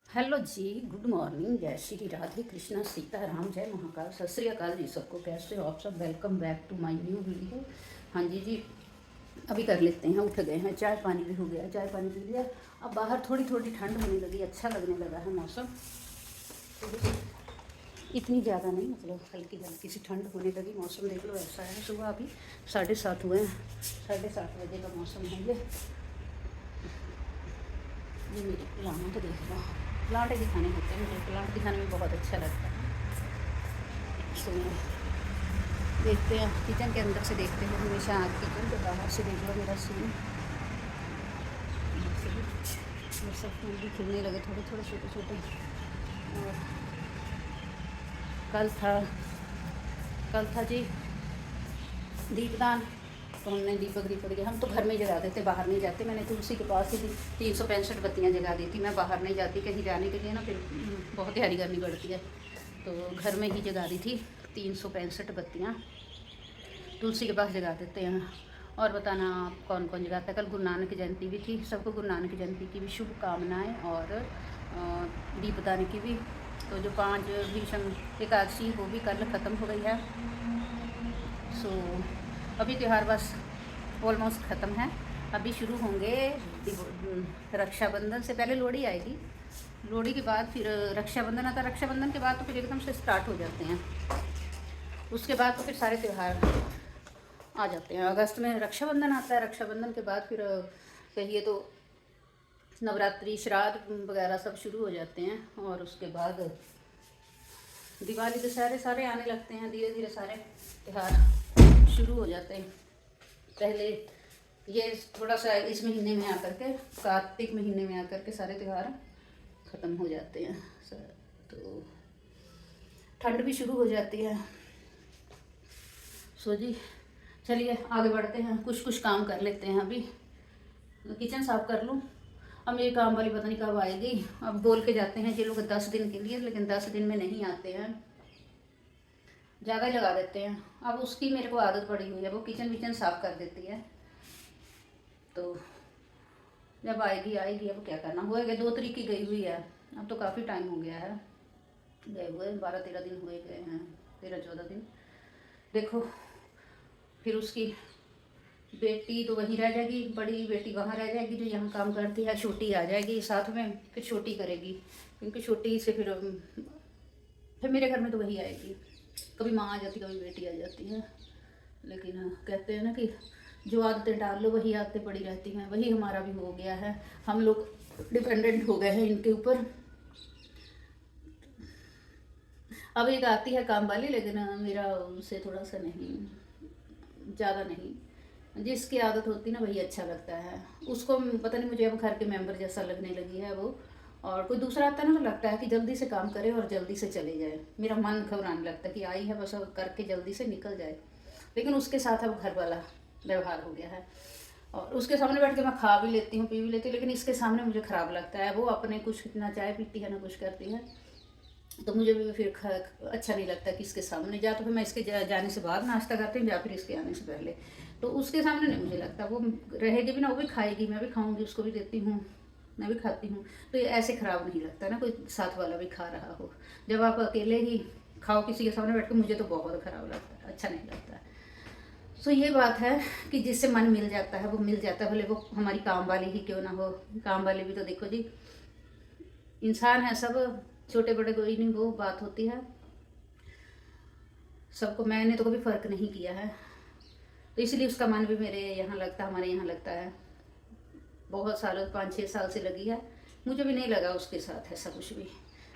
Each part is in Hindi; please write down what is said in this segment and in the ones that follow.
हेलो जी, गुड मॉर्निंग। जय श्री राधे कृष्णा सीता राम, जय महाकाल, सत श्री अकाल जी सबको। कैसे हो आप सब? Welcome back to my new video. हाँ जी, अभी कर लेते हैं। उठ गए हैं, चाय पानी भी हो गया, चाय पानी पी लिया। अब बाहर थोड़ी थोड़ी ठंड होने लगी, अच्छा लगने लगा है मौसम। इतनी ज़्यादा नहीं, मतलब हल्की हल्की सी ठंड होने लगी। मौसम देख लो ऐसा है। सुबह अभी 7:30 हुए हैं, 7:30 बजे का मौसम है ये मेरे प्लांट देख लो। प्लांट दिखाने होते हैं, मुझे प्लांट दिखाने में बहुत अच्छा लगता है। तो देखते हैं किचन के अंदर से, देखते हैं हमेशा। किचन के बाहर से देख लो मेरा सीन। और सब फूल भी खिलने लगे, थोड़े थोड़े छोटे छोटे। और कल था जी दीपदान। तो हमने दीपक दिए। हम तो घर में जगा देते, बाहर नहीं जाते। मैंने तुलसी के पास ही 365 बत्तियाँ जगा दी थी। मैं बाहर नहीं जाती कहीं जाने के लिए ना, फिर बहुत तैयारी करनी पड़ती है। तो घर में ही जगा दी थी 365 बत्तियाँ, तुलसी के पास जगा देते हैं। और बताना आप कौन कौन जगाता है? कल गुरु नानक जयंती भी थी। सबको गुरु नानक जयंती की भी शुभकामनाएँ, और दीपदान की भी। तो जो 5 भीषम एकादशी वो भी कल ख़त्म हो गई है। सो अभी त्यौहार बस ऑलमोस्ट ख़त्म है। अभी शुरू होंगे रक्षाबंधन से पहले लोहड़ी आएगी। लोहड़ी के बाद फिर रक्षाबंधन आता है। रक्षाबंधन के बाद तो फिर एकदम से स्टार्ट हो जाते हैं। उसके बाद तो फिर सारे त्यौहार आ जाते हैं। अगस्त में रक्षाबंधन आता है। रक्षाबंधन के बाद फिर कहिए तो नवरात्रि, श्राद्ध वगैरह सब शुरू हो जाते हैं। और उसके बाद दिवाली, दशहरे सारे आने लगते हैं। धीरे धीरे सारे त्यौहार शुरू हो जाते हैं। पहले ये थोड़ा सा इस महीने में आकर के, कार्तिक महीने में आकर के सारे त्यौहार ख़त्म हो जाते हैं। तो ठंड भी शुरू हो जाती है। सो जी चलिए आगे बढ़ते हैं। कुछ कुछ काम कर लेते हैं। अभी किचन साफ कर लूँ। अब मेरी काम वाली पता नहीं कब आएगी। अब बोल के जाते हैं ये लोग 10 दिन के लिए, लेकिन 10 दिन में नहीं आते हैं, ज़्यादा ही लगा देते हैं। अब उसकी मेरे को आदत पड़ी हुई है, वो किचन विचन साफ़ कर देती है। तो जब आएगी अब क्या करना। हो गया 2 तारीख की गई हुई है। अब तो काफ़ी टाइम हो गया है गए हुए, 12-13 दिन हुए गए हैं, 13-14 दिन। देखो फिर उसकी बेटी तो वहीं रह जाएगी, बड़ी बेटी वहाँ रह जाएगी जो यहाँ काम करती है। छोटी आ जाएगी साथ में, फिर छोटी करेगी, क्योंकि छोटी से फिर मेरे घर में तो वही आएगी। कभी माँ आ जाती, कभी बेटी आ जाती है। लेकिन कहते हैं ना कि जो आदतें डाल लो वही आदतें पड़ी रहती हैं। वही हमारा भी हो गया है। हम लोग डिपेंडेंट हो गए हैं इनके ऊपर। अब एक आती है काम वाली, लेकिन मेरा उनसे थोड़ा सा नहीं, ज़्यादा नहीं। जिसकी आदत होती है ना वही अच्छा लगता है उसको। पता नहीं, मुझे अब घर के मेंबर जैसा लगने लगी है वो। और कोई दूसरा आता है ना तो लगता है कि जल्दी से काम करे और जल्दी से चले जाए। मेरा मन घबराने लगता है कि आई है बस अब करके जल्दी से निकल जाए। लेकिन उसके साथ अब घर वाला व्यवहार हो गया है। और उसके सामने बैठ के मैं खा भी लेती हूँ, पी भी लेती हूँ, लेकिन इसके सामने मुझे ख़राब लगता है। वो अपने कुछ ना चाय पीती है ना कुछ करती है, तो मुझे भी फिर अच्छा नहीं लगता कि इसके सामने। या तो फिर मैं इसके जाने से बाद नाश्ता करती हूँ, या फिर इसके आने से पहले। तो उसके सामने नहीं मुझे लगता। वो रहेगी भी ना, वो भी खाएगी, मैं भी खाऊंगी, उसको भी देती हूँ, मैं भी खाती हूँ। तो ये ऐसे ख़राब नहीं लगता ना, कोई साथ वाला भी खा रहा हो। जब आप अकेले ही खाओ किसी के सामने बैठ कर, मुझे तो बहुत ख़राब लगता है, अच्छा नहीं लगता है। सो ये बात है कि जिससे मन मिल जाता है वो मिल जाता है, भले वो हमारी काम वाली ही क्यों ना हो। काम वाली भी तो देखो जी इंसान है सब, छोटे बड़े कोई नहीं, वो बात होती है सबको। मैंने तो कभी फ़र्क नहीं किया है, तो इसलिए उसका मन भी मेरे यहाँ लगता है, हमारे यहाँ लगता है। बहुत सालों, 5-6 साल से लगी है। मुझे भी नहीं लगा उसके साथ ऐसा कुछ भी।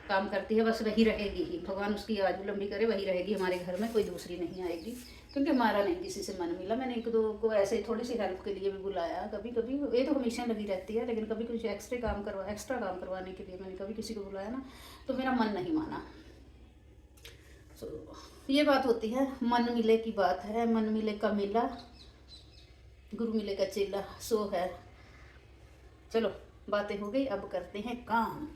काम करती है, बस वही रहेगी ही। भगवान उसकी आयु लंबी करे, वही रहेगी हमारे घर में, कोई दूसरी नहीं आएगी। क्योंकि हमारा नहीं किसी से मन मिला। मैंने 1-2 को ऐसे थोड़ी सी हेल्प के लिए भी बुलाया कभी कभी। ये तो हमेशा लगी रहती है, लेकिन कभी कुछ एक्स्ट्रा काम करवाने के लिए मैंने कभी किसी को बुलाया ना, तो मेरा मन नहीं माना। तो ये बात होती है, मन मिले की बात है। मन मिले का मेला, गुरु मिले का चेला, सो है। चलो बातें हो गई, अब करते हैं काम।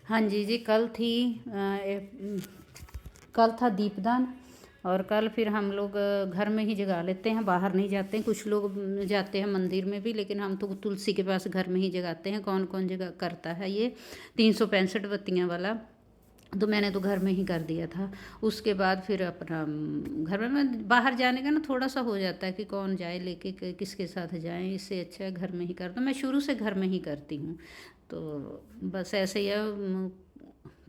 हाँ जी जी, कल था दीपदान। और कल फिर हम लोग घर में ही जगा लेते हैं, बाहर नहीं जाते हैं। कुछ लोग जाते हैं मंदिर में भी, लेकिन हम तो तुलसी के पास घर में ही जगाते हैं। कौन कौन जगह करता है ये 365 बत्तियाँ वाला, तो मैंने तो घर में ही कर दिया था। उसके बाद फिर अपना घर में, मैं बाहर जाने का ना थोड़ा सा हो जाता है कि कौन जाए लेके, किसके साथ जाएं, इससे अच्छा है घर में ही कर दो। मैं शुरू से घर में ही करती हूँ। तो बस ऐसे ही है।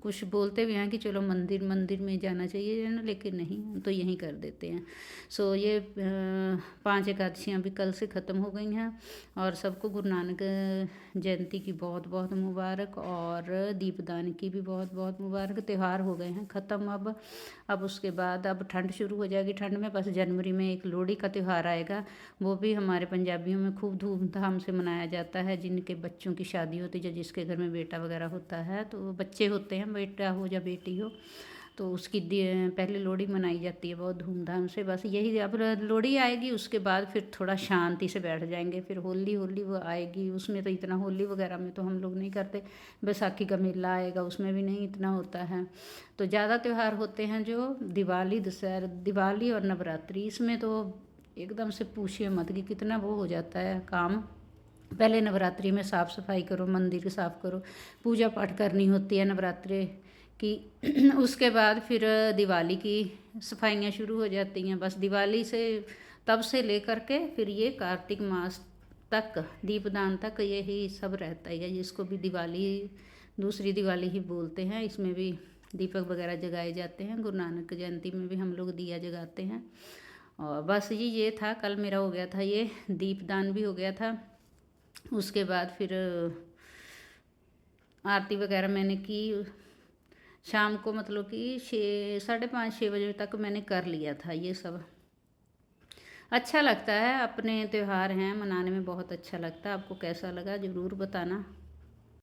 कुछ बोलते भी हैं कि चलो मंदिर मंदिर में जाना चाहिए है ना, लेकिन नहीं, हम तो यहीं कर देते हैं। सो ये 5 एकादशियाँ भी कल से ख़त्म हो गई हैं। और सबको गुरु नानक जयंती की बहुत बहुत मुबारक, और दीपदान की भी बहुत बहुत मुबारक। त्यौहार हो गए हैं ख़त्म अब उसके बाद अब ठंड शुरू हो जाएगी। ठंड में बस जनवरी में एक लोहड़ी का त्यौहार आएगा, वो भी हमारे पंजाबियों में खूब धूमधाम से मनाया जाता है। जिनके बच्चों की शादी होती है, जिसके घर में बेटा वगैरह होता है, तो बच्चे होते हैं, बेटा हो या बेटी हो, तो उसकी पहले लोहड़ी मनाई जाती है बहुत धूमधाम से। बस यही, अब लोहड़ी आएगी उसके बाद फिर थोड़ा शांति से बैठ जाएंगे। फिर होली होली वो आएगी, उसमें तो इतना होली वगैरह में तो हम लोग नहीं करते। बैसाखी का मेला आएगा, उसमें भी नहीं इतना होता है। तो ज़्यादा त्यौहार होते हैं जो दिवाली, दशहरा, दिवाली और नवरात्रि, इसमें तो एकदम से पूछिए मत कि कितना वो हो जाता है काम। पहले नवरात्रि में साफ़ सफाई करो, मंदिर साफ़ करो, पूजा पाठ करनी होती है नवरात्रि की। उसके बाद फिर दिवाली की सफाइयाँ शुरू हो जाती हैं। बस दिवाली से, तब से लेकर के फिर ये कार्तिक मास तक, दीपदान तक, यही सब रहता है। जिसको भी दिवाली, दूसरी दिवाली ही बोलते हैं। इसमें भी दीपक वगैरह जगाए जाते हैं। गुरु नानक जयंती में भी हम लोग दिया जगाते हैं। और बस ये था, कल मेरा हो गया था, ये दीपदान भी हो गया था। उसके बाद फिर आरती वगैरह मैंने की शाम को, मतलब कि 6, 5:30, 6 बजे तक मैंने कर लिया था ये सब। अच्छा लगता है, अपने त्यौहार हैं मनाने में, बहुत अच्छा लगता है। आपको कैसा लगा ज़रूर बताना।